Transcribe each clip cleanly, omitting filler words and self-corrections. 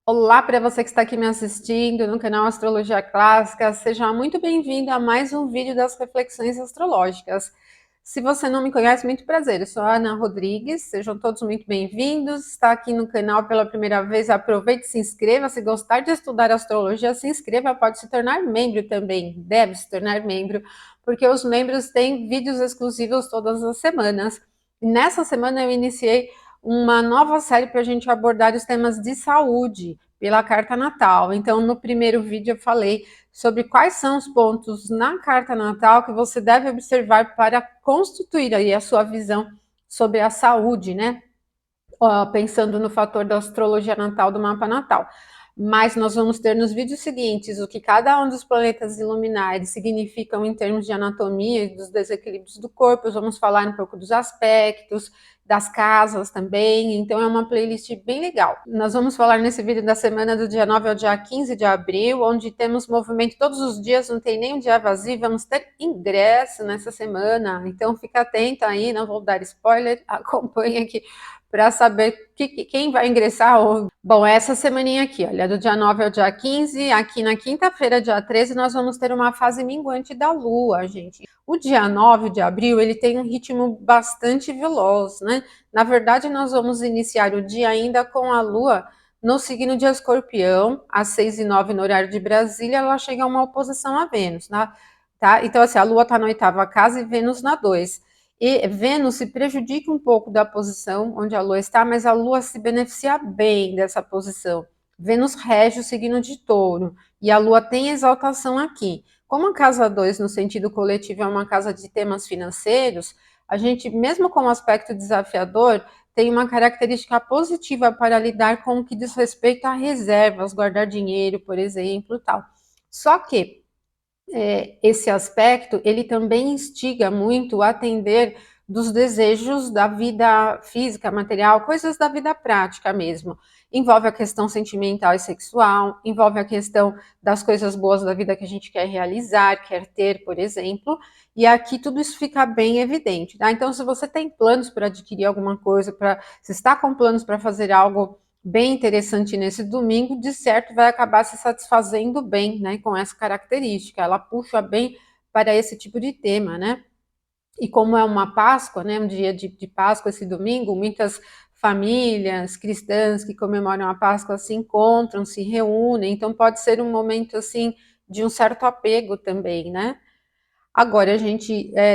Olá para você que está aqui me assistindo no canal Astrologia Clássica, seja muito bem-vindo a mais um vídeo das reflexões astrológicas. Se você não me conhece, muito prazer, eu sou a Ana Rodrigues, sejam todos muito bem-vindos. Está aqui no canal pela primeira vez, aproveite e se inscreva. Se gostar de estudar astrologia, se inscreva, pode se tornar membro também, deve se tornar membro, porque os membros têm vídeos exclusivos todas as semanas. E nessa semana eu iniciei uma nova série para a gente abordar os temas de saúde pela carta natal. Então, no primeiro vídeo eu falei sobre quais são os pontos na carta natal que você deve observar para constituir aí a sua visão sobre a saúde, né? Pensando no fator da astrologia natal do mapa natal. Mas nós vamos ter nos vídeos seguintes o que cada um dos planetas iluminares significam em termos de anatomia e dos desequilíbrios do corpo. Vamos falar um pouco dos aspectos, das casas também. Então é uma playlist bem legal. Nós vamos falar nesse vídeo da semana do dia 9 ao dia 15 de abril, onde temos movimento todos os dias, não tem nem um dia vazio. Vamos ter ingresso nessa semana. Então fica atento aí, não vou dar spoiler, acompanhe aqui para saber quem vai ingressar onde. Bom, essa semaninha aqui, olha, do dia 9 ao dia 15, aqui na quinta-feira, dia 13, nós vamos ter uma fase minguante da Lua, gente. O dia 9 de abril, ele tem um ritmo bastante veloz, né? Na verdade, nós vamos iniciar o dia ainda com a Lua no signo de Escorpião, às 6h09 no horário de Brasília, ela chega a uma oposição a Vênus, tá? Então, assim, a Lua está na 8ª casa e Vênus na 2. E Vênus se prejudica um pouco da posição onde a Lua está, mas a Lua se beneficia bem dessa posição. Vênus rege o signo de Touro e a Lua tem exaltação aqui. Como a casa 2, no sentido coletivo, é uma casa de temas financeiros, a gente, mesmo com um aspecto desafiador, tem uma característica positiva para lidar com o que diz respeito a reservas, guardar dinheiro, por exemplo, tal. Só que esse aspecto, ele também instiga muito a atender dos desejos da vida física, material, coisas da vida prática mesmo. Envolve a questão sentimental e sexual, envolve a questão das coisas boas da vida que a gente quer realizar, quer ter, por exemplo, e aqui tudo isso fica bem evidente, tá? Então, se você tem planos para adquirir alguma coisa, se está com planos para fazer algo bem interessante nesse domingo, de certo vai acabar se satisfazendo bem, né, com essa característica, ela puxa bem para esse tipo de tema, né, e como é uma Páscoa, né, um dia de Páscoa esse domingo, muitas famílias cristãs que comemoram a Páscoa se encontram, se reúnem, então pode ser um momento, assim, de um certo apego também, né. Agora,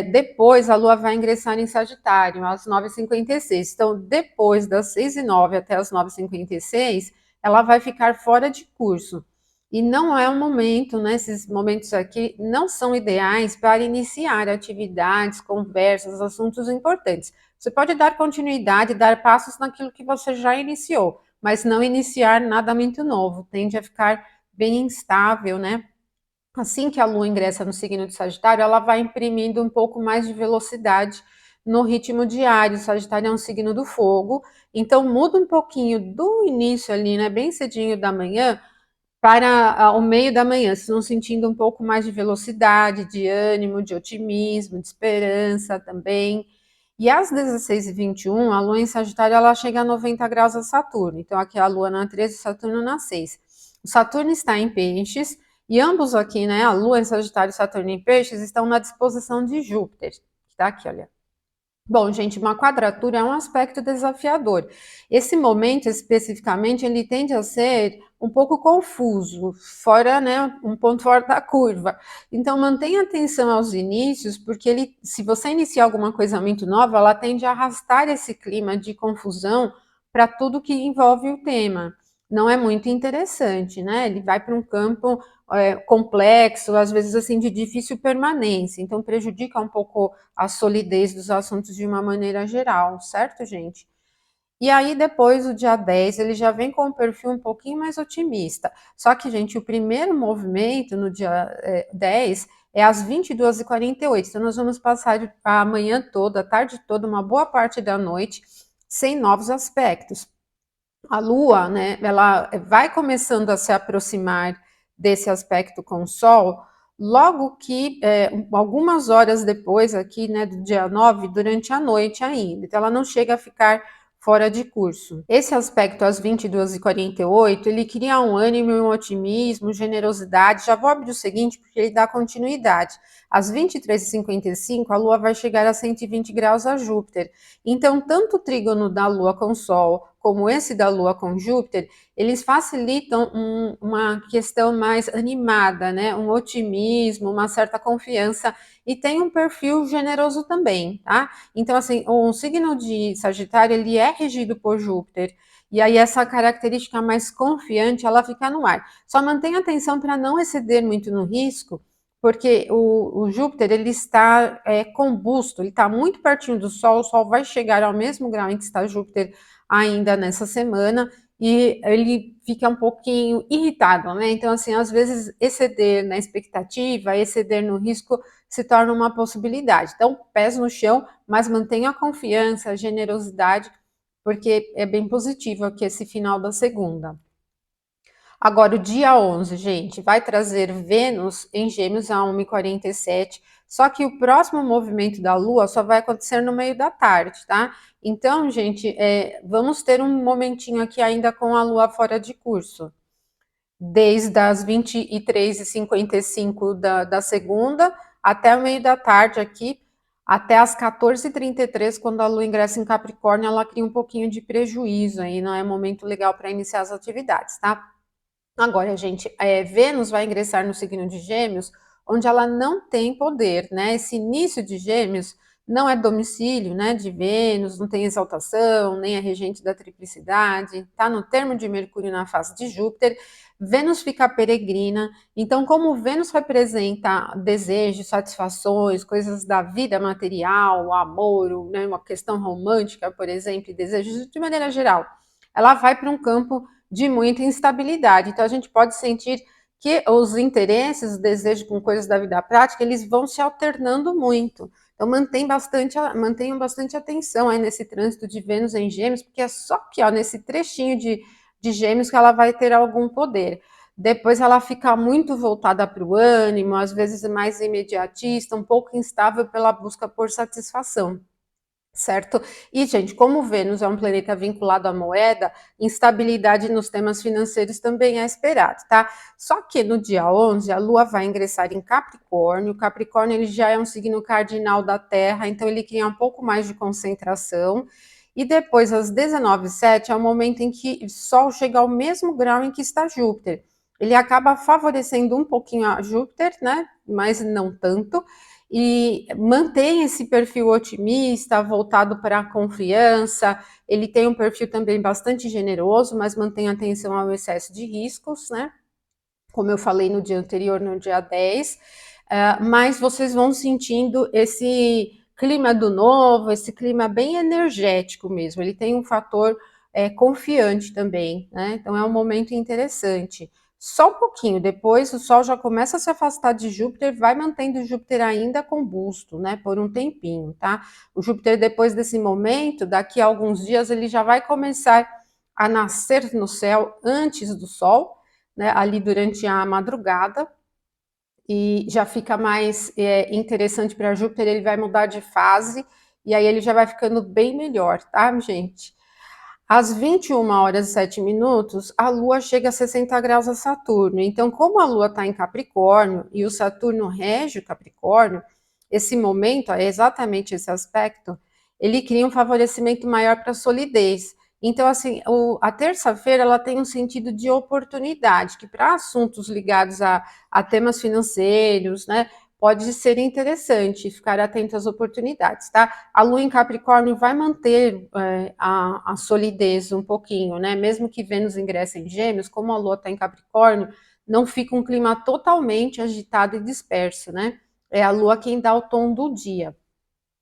depois a Lua vai ingressar em Sagitário, às 9h56. Então, depois das 6h09 até as 9h56, ela vai ficar fora de curso. E não é um momento, né? Esses momentos aqui não são ideais para iniciar atividades, conversas, assuntos importantes. Você pode dar continuidade, dar passos naquilo que você já iniciou, mas não iniciar nada muito novo. Tende a ficar bem instável, né? Assim que a Lua ingressa no signo de Sagitário, ela vai imprimindo um pouco mais de velocidade no ritmo diário. Sagitário é um signo do fogo, então muda um pouquinho do início ali, né, bem cedinho da manhã, para o meio da manhã, vocês vão sentindo um pouco mais de velocidade, de ânimo, de otimismo, de esperança também. E às 16h21, a Lua em Sagitário, ela chega a 90 graus a Saturno. Então aqui a Lua na 13, Saturno na 6. O Saturno está em Peixes, e ambos aqui, né, a Lua em Sagitário e Saturno em Peixes, estão na disposição de Júpiter, que está aqui, olha. Bom, gente, uma quadratura é um aspecto desafiador. Esse momento, especificamente, ele tende a ser um pouco confuso, fora, né, um ponto fora da curva. Então, mantenha atenção aos inícios, porque se você iniciar alguma coisa muito nova, ela tende a arrastar esse clima de confusão para tudo que envolve o tema. Não é muito interessante, né? Ele vai para um campo complexo, às vezes assim, de difícil permanência. Então, prejudica um pouco a solidez dos assuntos de uma maneira geral, certo, gente? E aí, depois, o dia 10, ele já vem com um perfil um pouquinho mais otimista. Só que, gente, o primeiro movimento, no dia 10, é às 22h48. Então, nós vamos passar a manhã toda, a tarde toda, uma boa parte da noite, sem novos aspectos. A Lua, né, ela vai começando a se aproximar desse aspecto com o Sol, logo que, algumas horas depois aqui, né, do dia 9, durante a noite ainda. Então, ela não chega a ficar fora de curso. Esse aspecto às 22h48, ele cria um ânimo, um otimismo, generosidade. Já vou abrir o seguinte, porque ele dá continuidade. Às 23h55, a Lua vai chegar a 120 graus a Júpiter. Então, tanto o trígono da Lua com o Sol, como esse da Lua com Júpiter, eles facilitam uma questão mais animada, né? Um otimismo, uma certa confiança, e tem um perfil generoso também, tá? Então, assim, o signo de Sagitário, ele é regido por Júpiter, e aí essa característica mais confiante, ela fica no ar. Só mantenha atenção para não exceder muito no risco, porque o Júpiter, ele está combusto, ele está muito pertinho do Sol, o Sol vai chegar ao mesmo grau em que está Júpiter ainda nessa semana, e ele fica um pouquinho irritado, né? Então, assim, às vezes exceder na expectativa, exceder no risco se torna uma possibilidade. Então, pés no chão, mas mantenha a confiança, a generosidade, porque é bem positivo aqui esse final da segunda. Agora, o dia 11, gente, vai trazer Vênus em Gêmeos a 1h47, só que o próximo movimento da Lua só vai acontecer no meio da tarde, tá? Então, gente, vamos ter um momentinho aqui ainda com a Lua fora de curso, desde as 23h55 da segunda até o meio da tarde aqui, até as 14h33, quando a Lua ingressa em Capricórnio, ela cria um pouquinho de prejuízo aí, não é momento legal para iniciar as atividades, tá? Agora, gente, Vênus vai ingressar no signo de Gêmeos, onde ela não tem poder, né? Esse início de Gêmeos não é domicílio, né, de Vênus, não tem exaltação, nem é regente da triplicidade, tá no termo de Mercúrio na face de Júpiter. Vênus fica peregrina, então, como Vênus representa desejos, satisfações, coisas da vida material, o amor, né, uma questão romântica, por exemplo, e desejos de maneira geral, ela vai para um campo de muita instabilidade. Então, a gente pode sentir que os interesses, os desejos com coisas da vida prática, eles vão se alternando muito. Então, mantenham bastante atenção aí nesse trânsito de Vênus em Gêmeos, porque é só que, ó, nesse trechinho de Gêmeos que ela vai ter algum poder. Depois ela fica muito voltada para o ânimo, às vezes mais imediatista, um pouco instável pela busca por satisfação. Certo? E, gente, como Vênus é um planeta vinculado à moeda, instabilidade nos temas financeiros também é esperado, tá? Só que no dia 11, a Lua vai ingressar em Capricórnio. Capricórnio, ele já é um signo cardinal da Terra, então ele cria um pouco mais de concentração. E depois, às 19h07, é o momento em que o Sol chega ao mesmo grau em que está Júpiter. Ele acaba favorecendo um pouquinho a Júpiter, né? Mas não tanto, e mantém esse perfil otimista, voltado para a confiança. Ele tem um perfil também bastante generoso, mas mantém atenção ao excesso de riscos, né? Como eu falei no dia anterior, no dia 10, mas vocês vão sentindo esse clima do novo, esse clima bem energético mesmo. Ele tem um fator confiante também, né? Então é um momento interessante. Só um pouquinho, depois o Sol já começa a se afastar de Júpiter, vai mantendo Júpiter ainda combusto, né, por um tempinho, tá? O Júpiter, depois desse momento, daqui a alguns dias, ele já vai começar a nascer no céu antes do Sol, né, ali durante a madrugada, e já fica mais interessante para Júpiter, ele vai mudar de fase, e aí ele já vai ficando bem melhor, tá, gente? Às 21h07, a Lua chega a 60 graus a Saturno. Então, como a Lua está em Capricórnio e o Saturno rege o Capricórnio, esse momento, é exatamente esse aspecto, ele cria um favorecimento maior para a solidez. Então, assim, a terça-feira ela tem um sentido de oportunidade, que para assuntos ligados a temas financeiros, né, pode ser interessante ficar atento às oportunidades, tá? A Lua em Capricórnio vai manter a solidez um pouquinho, né? Mesmo que Vênus ingresse em Gêmeos, como a Lua está em Capricórnio, não fica um clima totalmente agitado e disperso, né? É a Lua quem dá o tom do dia,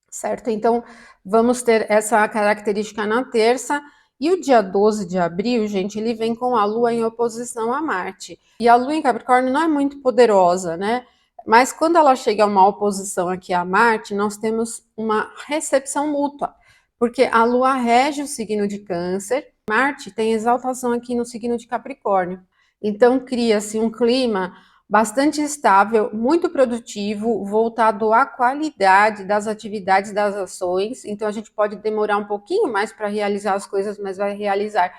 certo? Então, vamos ter essa característica na terça. E o dia 12 de abril, gente, ele vem com a Lua em oposição a Marte. E a Lua em Capricórnio não é muito poderosa, né? Mas quando ela chega a uma oposição aqui a Marte, nós temos uma recepção mútua, porque a Lua rege o signo de Câncer, Marte tem exaltação aqui no signo de Capricórnio. Então cria-se um clima bastante estável, muito produtivo, voltado à qualidade das atividades das ações. Então, a gente pode demorar um pouquinho mais para realizar as coisas, mas vai realizar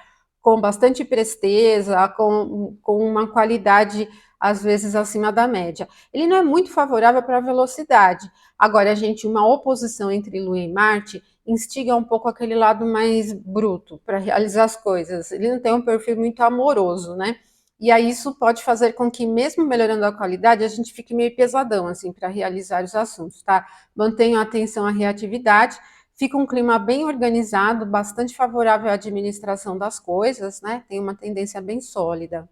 com bastante presteza, com uma qualidade, às vezes, acima da média. Ele não é muito favorável para a velocidade. Agora, uma oposição entre Lua e Marte instiga um pouco aquele lado mais bruto para realizar as coisas. Ele não tem um perfil muito amoroso, né? E aí isso pode fazer com que, mesmo melhorando a qualidade, a gente fique meio pesadão, assim, para realizar os assuntos, tá? Mantenha a atenção à reatividade, fica um clima bem organizado, bastante favorável à administração das coisas, né? Tem uma tendência bem sólida.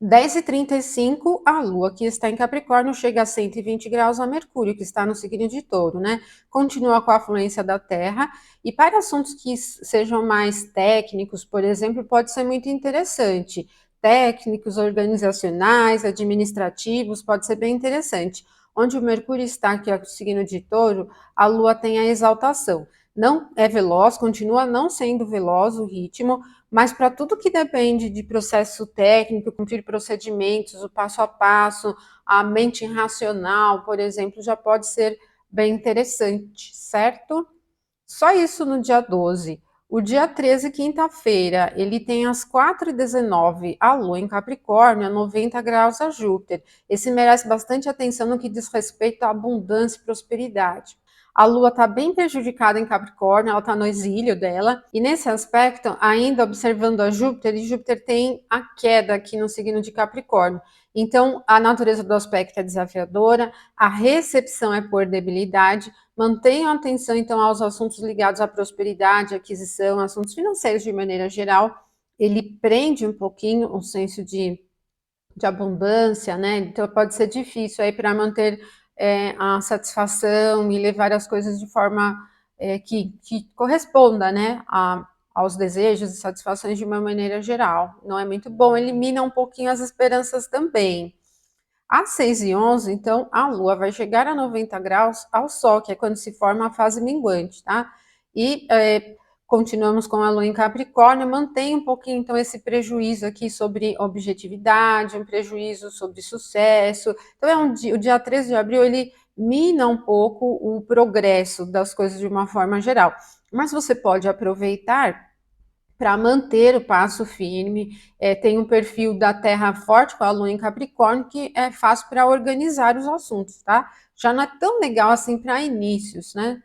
10h35, a Lua, que está em Capricórnio, chega a 120 graus a Mercúrio, que está no signo de Touro, né? Continua com a fluência da Terra, e para assuntos que sejam mais técnicos, por exemplo, pode ser muito interessante. Técnicos, organizacionais, administrativos, pode ser bem interessante. Onde o Mercúrio está, que é o signo de Touro, a Lua tem a exaltação. Não é veloz, continua não sendo veloz o ritmo, mas para tudo que depende de processo técnico, cumprir procedimentos, o passo a passo, a mente racional, por exemplo, já pode ser bem interessante, certo? Só isso no dia 12. O dia 13, quinta-feira, ele tem às 4h19 a Lua em Capricórnio, a 90 graus a Júpiter. Esse merece bastante atenção no que diz respeito à abundância e prosperidade. A Lua está bem prejudicada em Capricórnio, ela está no exílio dela, e nesse aspecto, ainda observando a Júpiter, e Júpiter tem a queda aqui no signo de Capricórnio. Então, a natureza do aspecto é desafiadora, a recepção é por debilidade. Mantenham atenção, então, aos assuntos ligados à prosperidade, aquisição, assuntos financeiros de maneira geral. Ele prende um pouquinho o senso de abundância, né? Então, pode ser difícil aí para manter a satisfação e levar as coisas de forma que corresponda, né, aos desejos e satisfações de uma maneira geral. Não é muito bom, elimina um pouquinho as esperanças também. Às 6h11, então, a Lua vai chegar a 90 graus ao Sol, que é quando se forma a fase minguante, tá? E continuamos com a Lua em Capricórnio, mantém um pouquinho, então, esse prejuízo aqui sobre objetividade, um prejuízo sobre sucesso. Então, o dia 13 de abril, ele mina um pouco o progresso das coisas de uma forma geral. Mas você pode aproveitar para manter o passo firme, tem um perfil da Terra forte com a Lua em Capricórnio, que é fácil para organizar os assuntos, tá? Já não é tão legal assim para inícios, né?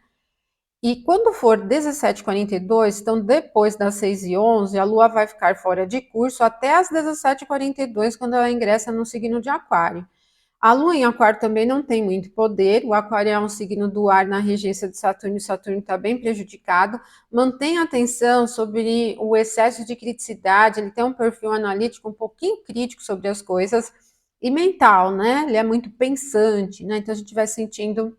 E quando for 17h42, então depois das 6h11, a Lua vai ficar fora de curso até as 17h42, quando ela ingressa no signo de Aquário. A Lua em Aquário também não tem muito poder, o Aquário é um signo do ar na regência de Saturno, e Saturno está bem prejudicado. Mantenha atenção sobre o excesso de criticidade, ele tem um perfil analítico um pouquinho crítico sobre as coisas, e mental, né? Ele é muito pensante, né? Então a gente vai sentindo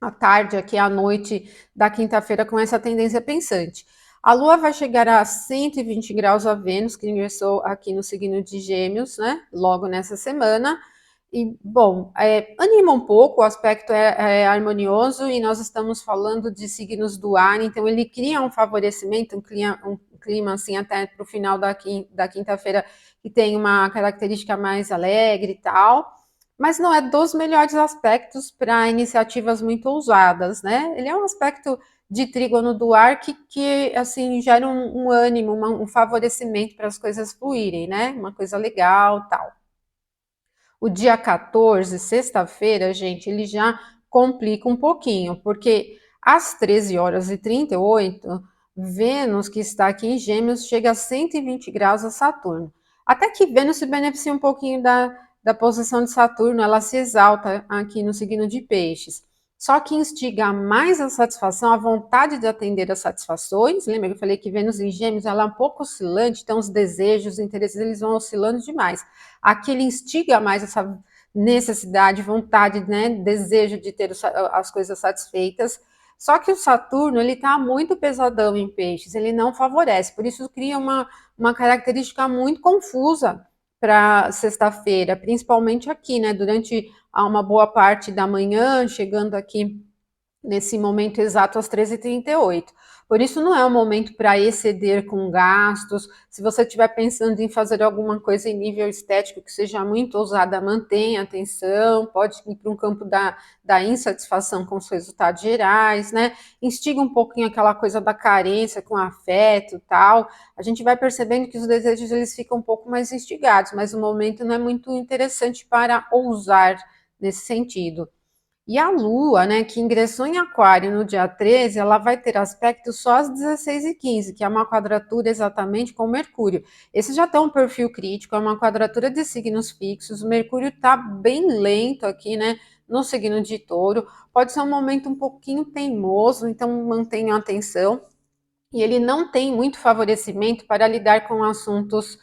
à tarde, aqui à noite da quinta-feira, com essa tendência pensante. A Lua vai chegar a 120 graus a Vênus, que ingressou aqui no signo de Gêmeos, né? Logo nessa semana. E, bom, anima um pouco, o aspecto é harmonioso e nós estamos falando de signos do ar, então ele cria um favorecimento, um clima assim até para o final da quinta-feira que tem uma característica mais alegre e tal, mas não é dos melhores aspectos para iniciativas muito ousadas, né? Ele é um aspecto de trígono do ar que assim, gera um ânimo, um favorecimento para as coisas fluírem, né? Uma coisa legal tal. O dia 14, sexta-feira, gente, ele já complica um pouquinho, porque às 13h38, Vênus, que está aqui em Gêmeos, chega a 120 graus a Saturno. Até que Vênus se beneficia um pouquinho da posição de Saturno, ela se exalta aqui no signo de Peixes. Só que instiga mais a satisfação, a vontade de atender às satisfações. Lembra que eu falei que Vênus em Gêmeos ela é um pouco oscilante, então os desejos, os interesses, eles vão oscilando demais. Aqui ele instiga mais essa necessidade, vontade, né, desejo de ter as coisas satisfeitas. Só que o Saturno, ele está muito pesadão em peixes, ele não favorece, por isso cria uma característica muito confusa para sexta-feira, principalmente aqui, né, durante uma boa parte da manhã, chegando aqui nesse momento exato às 13h38. Por isso não é um momento para exceder com gastos. Se você estiver pensando em fazer alguma coisa em nível estético que seja muito ousada, mantenha atenção, pode ir para um campo da insatisfação com os resultados gerais, né? Instiga um pouquinho aquela coisa da carência com afeto e tal. A gente vai percebendo que os desejos eles ficam um pouco mais instigados, mas o momento não é muito interessante para ousar nesse sentido. E a Lua, né, que ingressou em Aquário no dia 13, ela vai ter aspecto só às 16h15, que é uma quadratura exatamente com Mercúrio. Esse já tem um perfil crítico, é uma quadratura de signos fixos. O Mercúrio está bem lento aqui, né, no signo de Touro. Pode ser um momento um pouquinho teimoso, então mantenham atenção. E ele não tem muito favorecimento para lidar com assuntos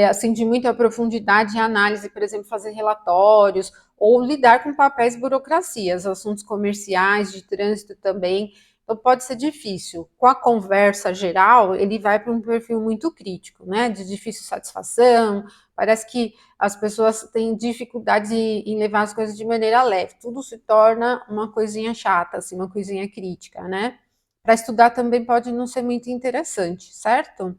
assim de muita profundidade e análise, por exemplo, fazer relatórios ou lidar com papéis e burocracias, assuntos comerciais, de trânsito também. Então pode ser difícil. Com a conversa geral, ele vai para um perfil muito crítico, né? De difícil satisfação. Parece que as pessoas têm dificuldade em levar as coisas de maneira leve. Tudo se torna uma coisinha chata, assim, uma coisinha crítica, né? Para estudar também pode não ser muito interessante, certo?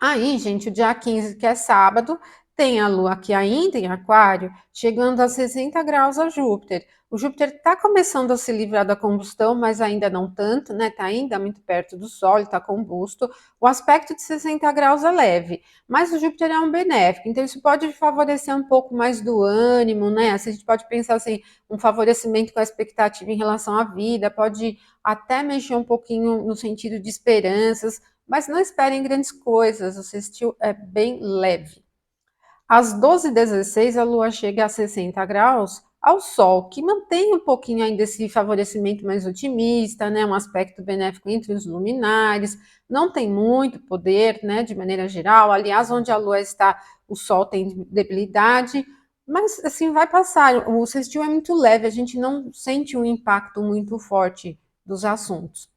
Aí, gente, o dia 15, que é sábado, tem a Lua aqui ainda em Aquário, chegando a 60 graus a Júpiter. O Júpiter está começando a se livrar da combustão, mas ainda não tanto, né? Está ainda muito perto do Sol, está combusto. O aspecto de 60 graus é leve, mas o Júpiter é um benéfico, então isso pode favorecer um pouco mais do ânimo, né? Assim, a gente pode pensar assim, um favorecimento com a expectativa em relação à vida, pode até mexer um pouquinho no sentido de esperanças, mas não esperem grandes coisas, o sextil é bem leve. Às 12h16, a Lua chega a 60 graus ao Sol, que mantém um pouquinho ainda esse favorecimento mais otimista, né? Um aspecto benéfico entre os luminares, não tem muito poder, né? De maneira geral, aliás, onde a Lua está, o Sol tem debilidade, mas assim vai passar. O sextil é muito leve, a gente não sente um impacto muito forte dos assuntos.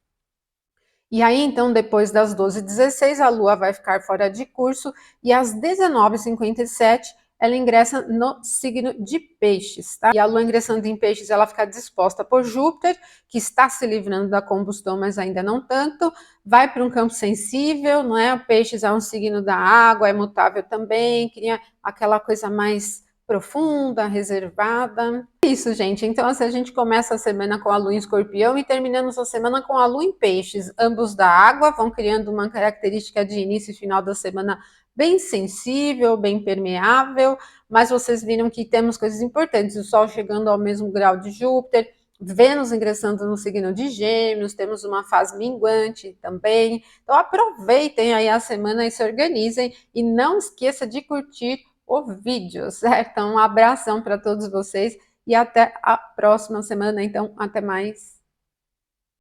E aí, então, depois das 12h16, a Lua vai ficar fora de curso e às 19h57 ela ingressa no signo de Peixes, tá? E a Lua ingressando em Peixes, ela fica disposta por Júpiter, que está se livrando da combustão, mas ainda não tanto, vai para um campo sensível, não é? O Peixes é um signo da água, é mutável também, cria aquela coisa mais profunda, reservada. Isso, gente. Então, assim, a gente começa a semana com a Lua em Escorpião e terminamos a semana com a Lua em Peixes, ambos da água, vão criando uma característica de início e final da semana bem sensível, bem permeável, mas vocês viram que temos coisas importantes, o Sol chegando ao mesmo grau de Júpiter, Vênus ingressando no signo de Gêmeos, temos uma fase minguante também. Então aproveitem aí a semana e se organizem e não esqueça de curtir o vídeo, certo? Um abração para todos vocês e até a próxima semana. Então, até mais.